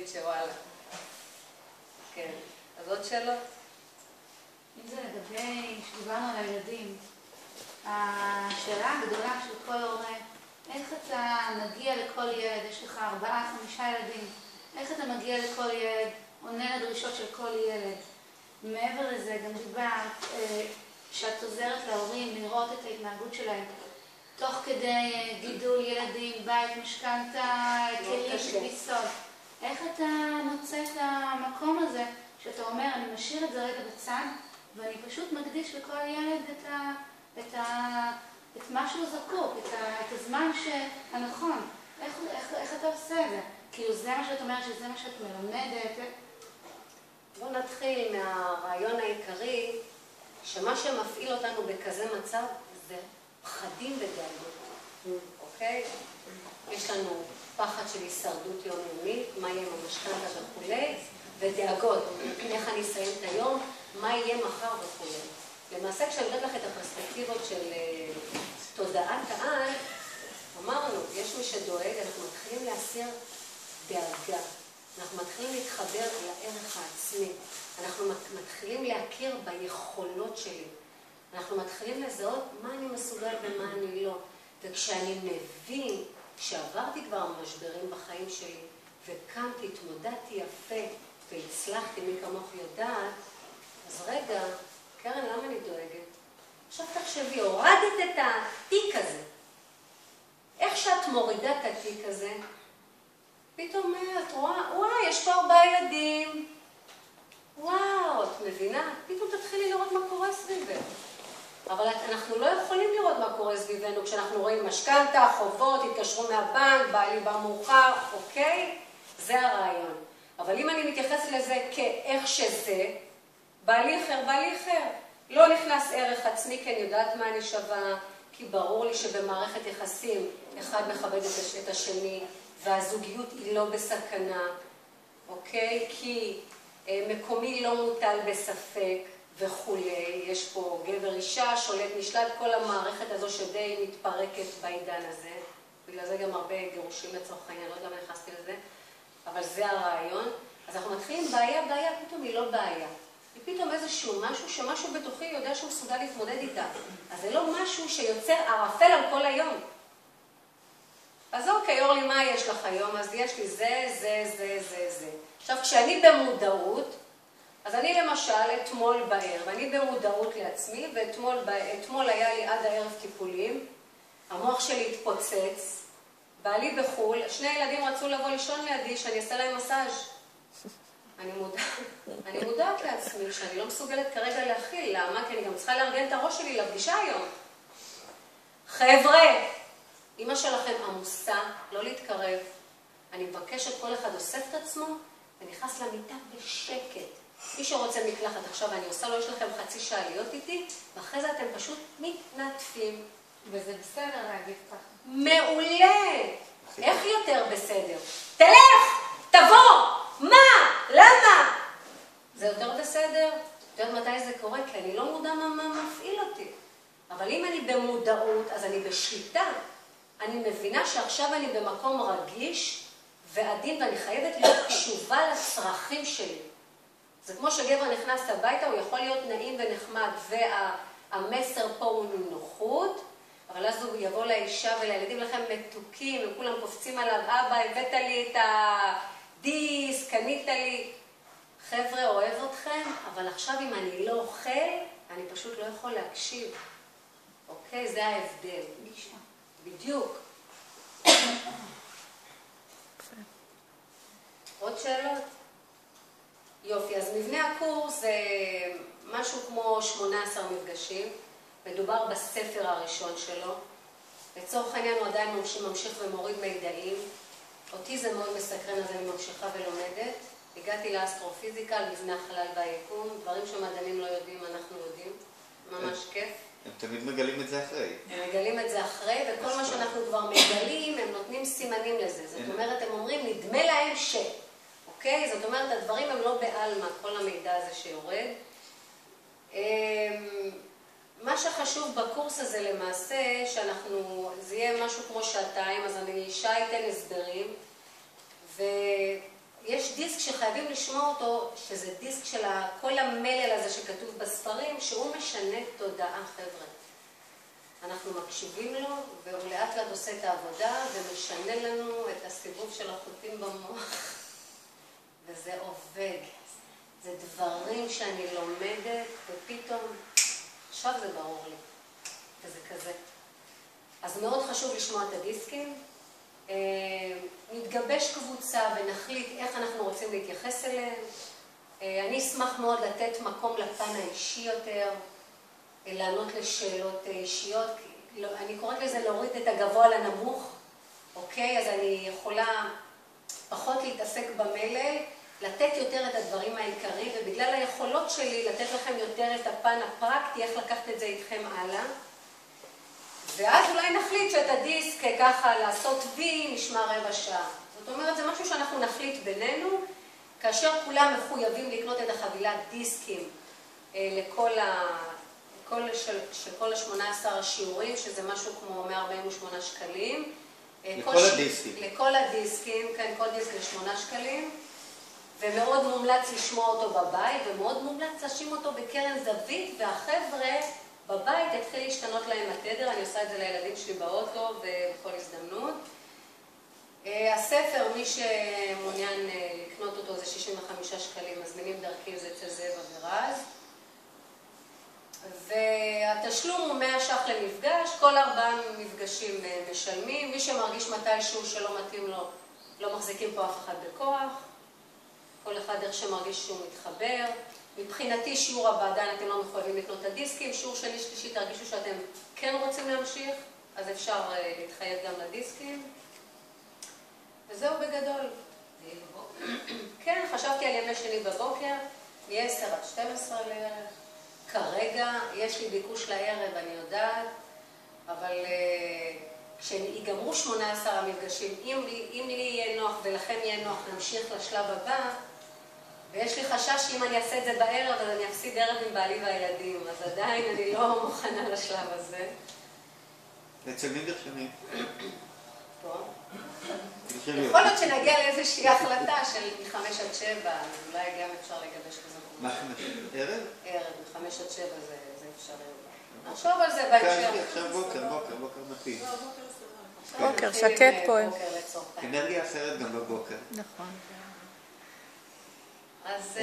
להגיד שוואלה. כן. אז עוד שאלות? אם זה לגבי, שדיברנו על הילדים, השאלה הגדולה של כל הורה, איך אתה מגיע לכל ילד, יש לך 4-5 ילדים, איך אתה מגיע לכל ילד, עונה לדרישות של כל ילד. מעבר לזה, גם דיברת שאת עוזרת להורים לראות את ההתנהגות שלהם, תוך כדי גידול ילדים, בית, משכנתה, כלים כביסות. איך אתה מוצא את המקום הזה, שאתה אומר, אני משאיר את זה רגע בצד, ואני פשוט מקדיש לכל ילד את מה שהוא זקוק, את הזמן הנכון. איך אתה עושה את זה? כאילו זה מה שאת אומרת, שזה מה שאת מלמדת. בואו נתחיל מהרעיון העיקרי, שמה שמפעיל אותנו בכזה מצב זה פחדים ודאגות. אוקיי? יש לנו פחד של הישרדות יומיומית, מה יהיה עם המשכנתה וכולי, ודאגות, איך אני אסיים את היום, מה יהיה מחר וכולי. למעשה, כשאני יודעת לך את הפרספקטיבות של תודעת העל, אמרנו, יש מי שדואג, אנחנו מתחילים להסיר דאגה. אנחנו מתחילים להתחבר לערך העצמי. אנחנו מתחילים להכיר ביכולות שלי. אנחנו מתחילים לזהות מה אני מסוגל ומה אני לא. וכשאני מבין, כשעברתי כבר משברים בחיים שלי, וקמתי, התמודדתי יפה, והצלחתי, מי כמוך יודעת, אז רגע, קרן, למה אני דואגת? עכשיו תחשבי, הורדת את התיק הזה. איך שאת מורידה את התיק הזה? פתאום את רואה, וואי, יש פה 4 ילדים. וואו, את מבינה? פתאום תתחילי לראות מה קורה סביבנו. אבל אנחנו לא יכולים לראות מה קורה סביבנו כשאנחנו רואים משכנתה, חובות, התקשרו מהבנק, בעלי בא מאוחר, אוקיי? זה הרעיון. אבל אם אני מתייחסת לזה כאיך שזה, בעלי אחר. לא נכנס ערך עצמי כי אני יודעת מה אני שווה, כי ברור לי שבמערכת יחסים אחד מכבד את השני, והזוגיות היא לא בסכנה, אוקיי? כי מקומי לא מוטל בספק וכולי. יש פה גבר אישה, שולט נשלט, כל המערכת הזו שדי מתפרקת בעידן הזה. בגלל זה גם הרבה גירושים לצורך העניין, לא יודע למה נכנסתי לזה, אבל זה הרעיון. אז אנחנו מתחילים בעיה, פתאום היא לא בעיה. היא פתאום איזשהו משהו שמשהו בתוכי יודע שהוא מסוגל להתמודד איתה. אז זה לא משהו שיוצר ערפל על כל היום. אז אוקיי, אורלי, מה יש לך היום? אז יש לי זה. עכשיו, כשאני במודעות, אז אני למשל אתמול בערב, אני במודעות לעצמי, ואתמול היה לי עד הערב טיפולים, המוח שלי התפוצץ, בעלי בחול, 2 ילדים רצו לבוא לישון לידי, שאני אעשה להם מסאז'. אני מודעת לעצמי שאני לא מסוגלת כרגע להכיל, למה? כי אני גם צריכה לארגן את הראש שלי לפגישה היום. חבר'ה, אמא שלכם עמוסה, לא להתקרב. אני מבקשת כל אחד אוסף את עצמו ונכנס למיטה בשקט. מי שרוצה מקלחת עכשיו אני עושה לו, יש לכם חצי שעה להיות איתי, ואחרי זה אתם פשוט מתנדפים. וזה בסדר להגיד ככה. מעולה! איך יותר בסדר? תלך! תבוא! מה? למה? זה יותר בסדר? את יודעת מתי זה קורה? כי אני לא מודע מה מפעיל אותי. אבל אם אני במודעות, אז אני בשליטה. אני מבינה שעכשיו אני במקום רגיש ועדין, ואני חייבת להיות קשובה לצרכים שלי. זה כמו שגבר נכנס הביתה, הוא יכול להיות נעים ונחמד, והמסר פה הוא נוחות, אבל אז הוא יבוא לאישה ולילדים לכם מתוקים, וכולם קופצים עליו, אבא, הבאת לי את הדיס, קנית לי. חבר'ה, אוהב אתכם, אבל עכשיו אם אני לא אוכל, אני פשוט לא יכול להקשיב. אוקיי? זה ההבדל. בדיוק. עוד שאלות? יופי, אז מבנה הקורס זה משהו כמו 18 מפגשים. מדובר בספר הראשון שלו. לצורך העניין הוא עדיין ממשיך ומוריד מידעים. אותי זה מאוד מסקרן, אז אני ממשיכה ולומדת. הגעתי לאסטרופיזיקה, על מבנה החלל והיקום. דברים שמדענים לא יודעים, אנחנו יודעים. ממש כיף. הם תמיד מגלים את זה אחרי. הם מגלים את זה אחרי, וכל מה שאנחנו כבר מגלים, הם נותנים סימנים לזה. זאת אומרת, הם אומרים, נדמה להם ש... אוקיי? זאת אומרת, הדברים הם לא בעלמא, כל המידע הזה שיורד. מה שחשוב בקורס הזה למעשה, זה יהיה משהו כמו 2 שעתיים, אז אני אישה אתן הסברים, ויש חייבים לשמוע אותו, שזה דיסק של כל המלל הזה שכתוב בספרים, שהוא משנה תודעה, חבר'ה. אנחנו מקשיבים לו, והוא לאט לאט עושה את העבודה, ומשנה לנו את הסיבוב של החוטים במוח. וזה עובד. זה דברים שאני לומדת, ופתאום, עכשיו זה ברור לי. וזה כזה. אז מאוד חשוב לשמוע את הדיסקים. נתגבש קבוצה ונחליט איך אנחנו רוצים להתייחס אליהם. אני אשמח מאוד לתת מקום לפן האישי יותר, לענות לשאלות אישיות. אני קוראת לזה להוריד את הגבוה לנמוך, אוקיי? אז אני יכולה פחות להתעסק במלל, לתת יותר את הדברים העיקריים, ובגלל היכולות שלי לתת לכם יותר את הפן הפרקטי, איך לקחת את זה איתכם הלאה. ואז אולי נחליט שאת הדיסק ככה לעשות וי נשמע רבע שעה. זאת אומרת, זה משהו שאנחנו נחליט בינינו, כאשר כולם מחויבים לקנות את החבילת דיסקים לכל כל ה-18 השיעורים, שזה משהו כמו 148 שקלים. לכל הדיסקים. לכל הדיסקים, כן, כל דיסק ל8 שקלים. ומאוד מומלץ לשמוע אותו בבית, ומאוד מומלץ לשים אותו בקרן זווית, והחבר'ה בבית התחיל להשתנות להם התדר. אני עושה את זה לילדים שלי באוטו ובכל הזדמנות. הספר, מי שמעוניין לקנות אותו, זה 65 שקלים, מזמינים דרכי, זה אצל זאב אברז. והתשלום הוא 100 ש"ח למפגש, כל 4 מפגשים משלמים. מי שמרגיש מתישהו שלא מתאים לו, לא מחזיקים פה אף אחד בכוח. כל אחד איך שמרגיש שהוא מתחבר. מבחינתי שיעור הבא, אתם לא מחויבים לקנות את הדיסקים. שיעור שני שלישי תרגישו שאתם כן רוצים להמשיך, אז אפשר להתחייב גם לדיסקים. וזהו בגדול. כן, חשבתי על ימי שני בבוקר, מ-10 עד 12 לערך. כרגע יש לי ביקוש לערב, אני יודעת, אבל כשיגמרו 18 המפגשים, אם לי יהיה נוח ולכם יהיה נוח, נמשיך לשלב הבא, ויש לי חשש שאם אני אעשה את זה בערב, אז אני אפסיד ערב עם בעלי והילדים, אז עדיין אני לא מוכנה לשלב הזה. אצל מי נרשמים? פה. יכול להיות שנגיע לאיזושהי החלטה של מ5 עד 7, אז אולי גם אפשר לגבש כזה. מה 5? ערב? ערב, מ5 עד 7 זה אפשרי. נחשוב על זה בהקשר. עכשיו בוקר מתאים. בוקר, שקט פה. אנרגיה אחרת גם בבוקר. נכון. אז